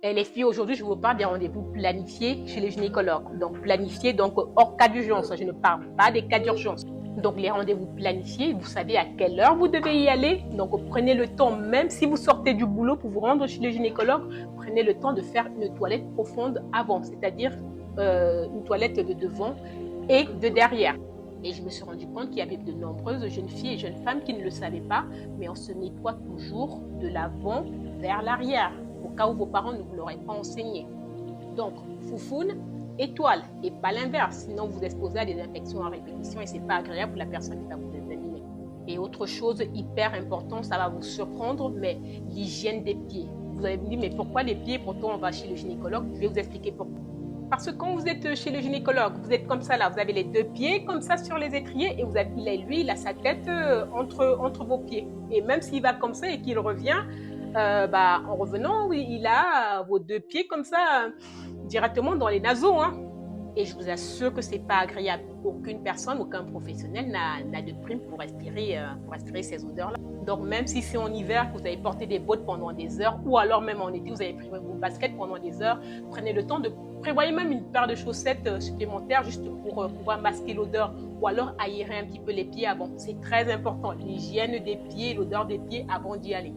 Et les filles, aujourd'hui, je vous parle des rendez-vous planifiés chez les gynécologues. Donc, planifiés, donc hors cas d'urgence. Je ne parle pas des cas d'urgence. Donc, les rendez-vous planifiés, vous savez à quelle heure vous devez y aller. Donc, prenez le temps, même si vous sortez du boulot pour vous rendre chez le gynécologue, prenez le temps de faire une toilette profonde avant, c'est-à-dire une toilette de devant et de derrière. Et je me suis rendu compte qu'il y avait de nombreuses jeunes filles et jeunes femmes qui ne le savaient pas, mais on se nettoie toujours de l'avant vers l'arrière, au cas où vos parents ne vous l'auraient pas enseigné. Donc, foufoune, étoile, et pas l'inverse, sinon vous exposez à des infections à répétition et c'est pas agréable pour la personne qui va vous examiner. Et autre chose hyper importante, ça va vous surprendre, mais l'hygiène des pieds. Vous allez me dire, mais pourquoi les pieds? Pourtant, on va chez le gynécologue. Je vais vous expliquer pourquoi. Parce que quand vous êtes chez le gynécologue, vous êtes comme ça là, vous avez les deux pieds comme ça sur les étriers et vous avez, lui, il a sa tête entre vos pieds. Et même s'il va comme ça et qu'il revient, en revenant, il a vos deux pieds comme ça directement dans les naseaux. Hein. Et je vous assure que c'est pas agréable. Aucune personne, aucun professionnel n'a de prime pour respirer ces odeurs-là. Donc même si c'est en hiver que vous avez porté des bottes pendant des heures, ou alors même en été, vous avez pris vos baskets pendant des heures, prenez le temps de prévoyer même une paire de chaussettes supplémentaires juste pour pouvoir masquer l'odeur, ou alors aérer un petit peu les pieds avant. C'est très important, l'hygiène des pieds, l'odeur des pieds avant d'y aller.